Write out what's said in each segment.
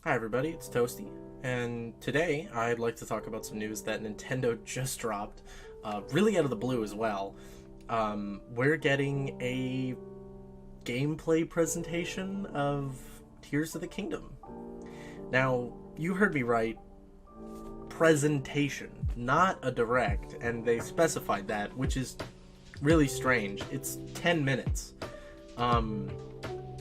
Hi everybody, it's Toasty, and today I'd like to talk about some news that Nintendo just dropped, really out of the blue as well. We're getting a gameplay presentation of Tears of the Kingdom. Now, you heard me right, presentation, not a direct, and they specified that, which is really strange. It's 10 minutes. Um,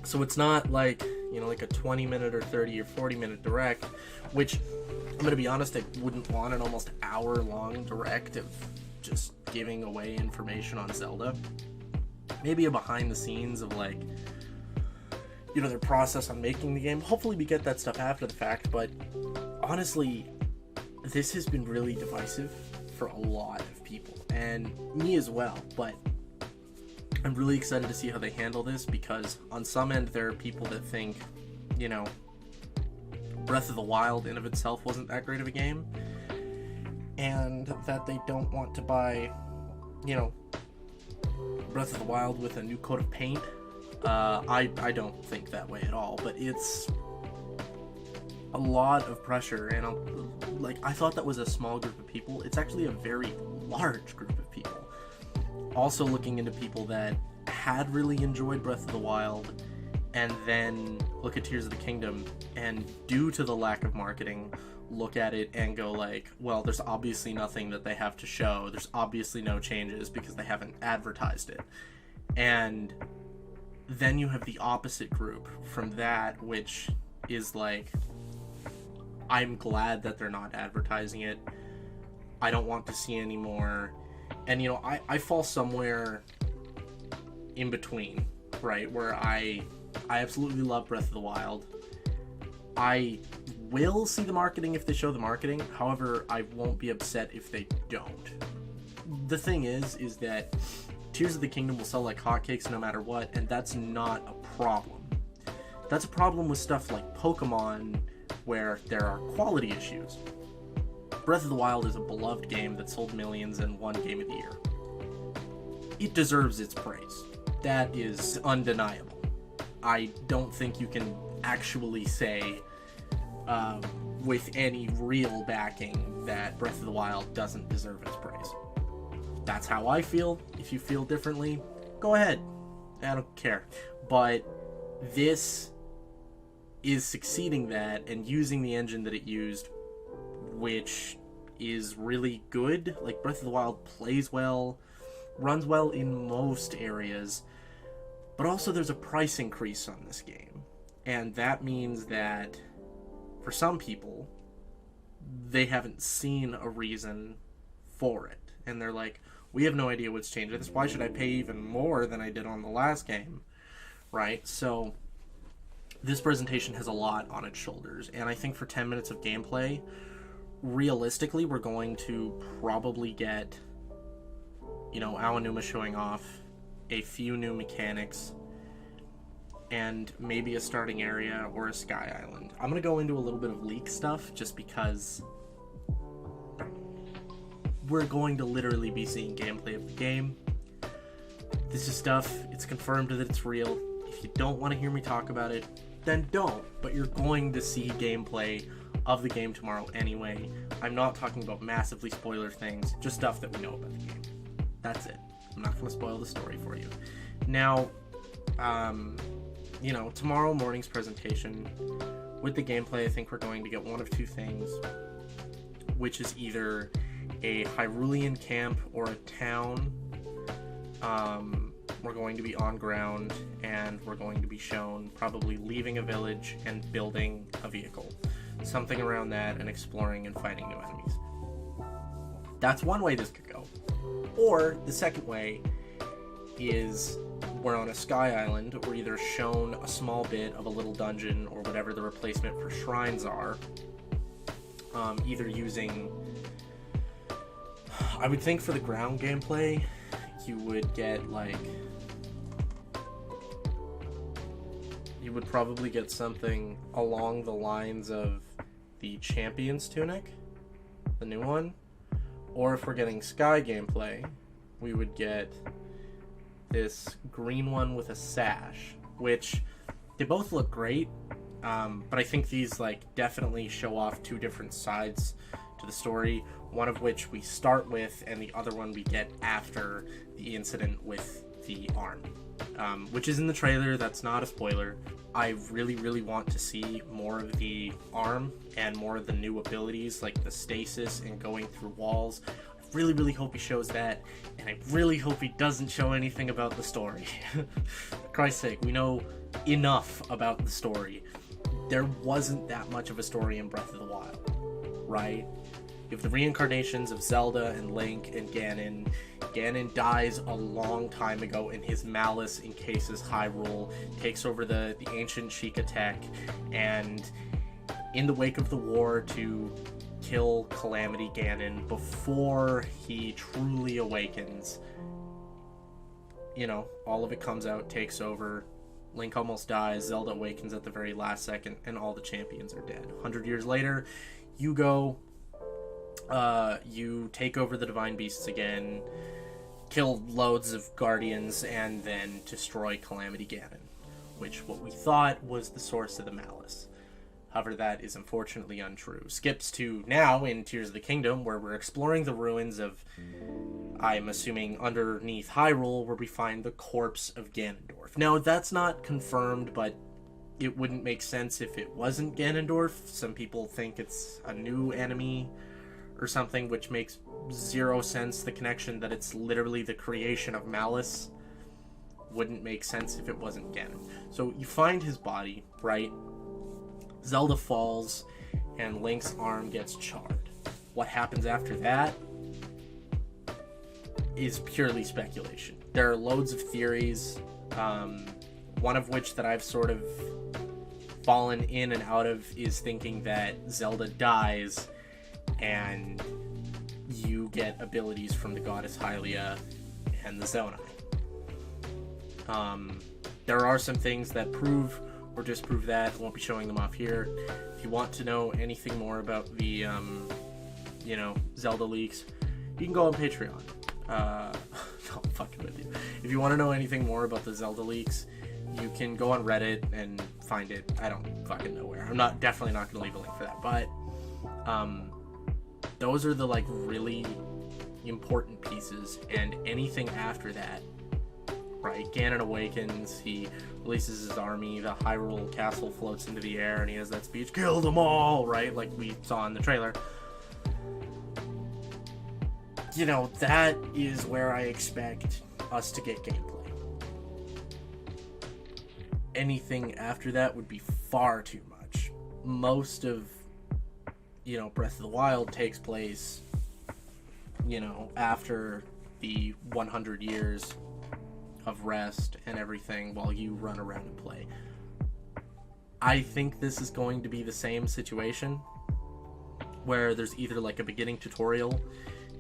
so it's not like, like a 20 minute or 30 or 40 minute direct, which I'm going to be honest, I wouldn't want an almost hour long direct of just giving away information on Zelda. Maybe a behind the scenes of their process on making the game. Hopefully we get that stuff after the fact, but honestly, this has been really divisive for a lot of people, and me as well, but I'm really excited to see how they handle this, because on some end there are people that think, Breath of the Wild in of itself wasn't that great of a game, and that they don't want to buy, Breath of the Wild with a new coat of paint. I don't think that way at all, but it's a lot of pressure, and I thought that was a small group of people. It's actually a very large group of people. Also looking into people that had really enjoyed Breath of the Wild and then look at Tears of the Kingdom, and due to the lack of marketing, look at it and go well, there's obviously nothing that they have to show. There's obviously no changes because they haven't advertised it. And then you have the opposite group from that, which is I'm glad that they're not advertising it. I don't want to see any more. And I fall somewhere in between, right? Where I absolutely love Breath of the Wild. I will see the marketing if they show the marketing. However, I won't be upset if they don't. The thing is that Tears of the Kingdom will sell like hotcakes no matter what, and that's not a problem. That's a problem with stuff like Pokemon, where there are quality issues. Breath of the Wild is a beloved game that sold millions and won Game of the Year. It deserves its praise. That is undeniable. I don't think you can actually say with any real backing that Breath of the Wild doesn't deserve its praise. That's how I feel. If you feel differently, go ahead. I don't care. But this is succeeding that and using the engine that it used, which is really good. Breath of the Wild plays well, runs well in most areas, but also there's a price increase on this game, and that means that for some people, they haven't seen a reason for it, and they're like, we have no idea what's changed. Why should I pay even more than I did on the last game, right? So this presentation has a lot on its shoulders, and I think for 10 minutes of gameplay, realistically, we're going to probably get, Aonuma showing off a few new mechanics and maybe a starting area or a sky island. I'm going to go into a little bit of leak stuff just because we're going to literally be seeing gameplay of the game. This is stuff, it's confirmed that it's real. If you don't want to hear me talk about it, then don't, but you're going to see gameplay of the game tomorrow anyway. I'm not talking about massively spoiler things, just stuff that we know about the game. That's it. I'm not going to spoil the story for you. Now, tomorrow morning's presentation, with the gameplay, I think we're going to get one of two things, which is either a Hyrulean camp or a town. We're going to be on ground, and we're going to be shown probably leaving a village and building a vehicle. Something around that, and exploring and fighting new enemies. That's one way this could go. Or the second way is we're on a sky island. We're either shown a small bit of a little dungeon or whatever the replacement for shrines are. Either using... I would think for the ground gameplay, you would get you would probably get something along the lines of the Champion's Tunic, the new one. Or if we're getting sky gameplay, we would get this green one with a sash, which they both look great. But I think these like definitely show off two different sides to the story, one of which we start with and the other one we get after the incident with the arm, which is in the trailer. That's not a spoiler. I really want to see more of the arm and more of the new abilities like the stasis and going through walls. I really hope he shows that, and I really hope he doesn't show anything about the story. For Christ's sake, we know enough about the story. There wasn't that much of a story in Breath of the Wild, right? You have the reincarnations of Zelda and Link and Ganon. Ganon dies a long time ago, and his malice encases Hyrule, takes over the ancient Sheikah Tech, and in the wake of the war to kill Calamity Ganon before he truly awakens, you know, all of it comes out, takes over. Link almost dies, Zelda awakens at the very last second, and all the champions are dead. 100 years later, you go, you take over the Divine Beasts again, kill loads of Guardians, and then destroy Calamity Ganon, which what we thought was the source of the malice. However, that is unfortunately untrue. Skips to now in Tears of the Kingdom, where we're exploring the ruins of, I'm assuming, underneath Hyrule, where we find the corpse of Ganondorf. Now, that's not confirmed, but it wouldn't make sense if it wasn't Ganondorf. Some people think it's a new enemy or something, which makes zero sense. The connection that it's literally the creation of malice wouldn't make sense if it wasn't Ganon. So you find his body, right? Zelda falls, and Link's arm gets charred. What happens after that is purely speculation. There are loads of theories, one of which that I've sort of fallen in and out of is thinking that Zelda dies and you get abilities from the goddess Hylia and the Zonai. There are some things that prove or disprove that. I won't be showing them off here. If you want to know anything more about the, Zelda leaks, you can go on Patreon. No, I'm fucking with you. If you want to know anything more about the Zelda leaks, you can go on Reddit and find it. I don't fucking know where. Definitely not going to leave a link for that. But, those are the, like, really important pieces, and anything after that, right? Ganon awakens, he releases his army, the Hyrule castle floats into the air, and he has that speech, "Kill them all," right? Like we saw in the trailer. You know, that is where I expect us to get gameplay. Anything after that would be far too much. Most of, Breath of the Wild takes place, after the 100 years of rest and everything while you run around and play. I think this is going to be the same situation where there's either like a beginning tutorial,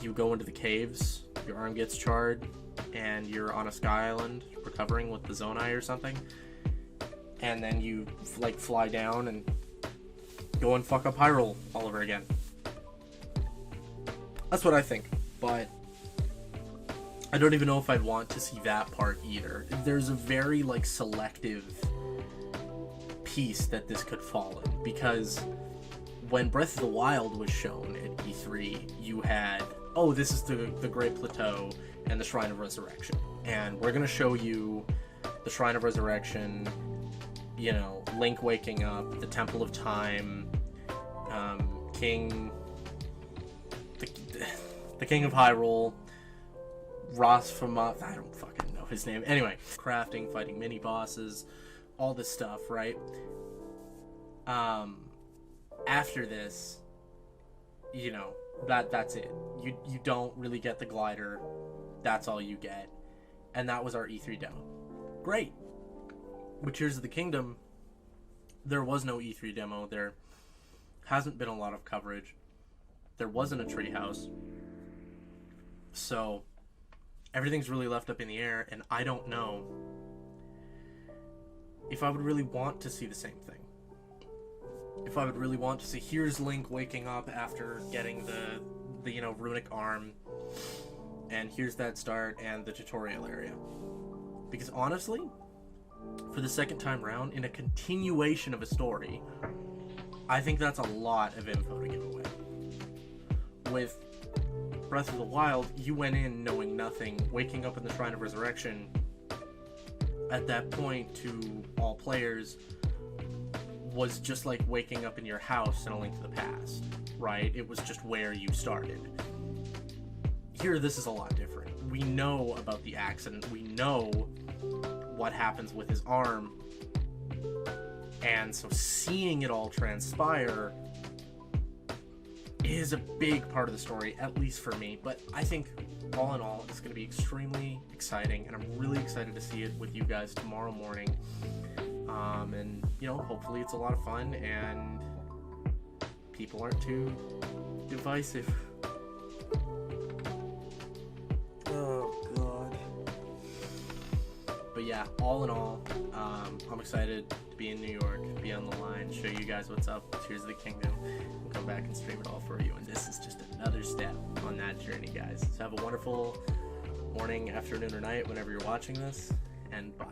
you go into the caves, your arm gets charred, and you're on a sky island recovering with the Zonai or something, and then you fly down and go and fuck up Hyrule all over again. That's what I think, but I don't even know if I'd want to see that part either. There's a very, selective piece that this could fall in, because when Breath of the Wild was shown at E3, you had, this is the Great Plateau and the Shrine of Resurrection, and we're going to show you the Shrine of Resurrection, Link waking up, the Temple of Time, the King of Hyrule, Rosfamat, I don't fucking know his name. Anyway, crafting, fighting mini bosses, all this stuff, right? After this, that's it. You don't really get the glider. That's all you get. And that was our E3 demo. Great. With Tears of the Kingdom, there was no E3 demo. There hasn't been a lot of coverage. There wasn't a treehouse. So everything's really left up in the air, and I don't know if I would really want to see the same thing. If I would really want to see, here's Link waking up after getting the runic arm, and here's that start and the tutorial area. Because honestly, for for the second time round in a continuation of a story, I think that's a lot of info to give away. With Breath of the Wild, you went in knowing nothing, waking up in the Shrine of Resurrection. At that point, to all players, was just like waking up in your house in A Link to the Past, right? It was just where you started. Here, this is a lot different. We know about the accident. We know what happens with his arm. And so seeing it all transpire is a big part of the story, at least for me. But I think, all in all, it's going to be extremely exciting, and I'm really excited to see it with you guys tomorrow morning. And, you know, hopefully it's a lot of fun, and people aren't too divisive. Oh, God. But yeah, all in all, I'm excited to be in New York, be on the line, show you guys what's up, Tears of the Kingdom, and come back and stream it all for you. And this is just another step on that journey, guys. So have a wonderful morning, afternoon, or night whenever you're watching this, and bye.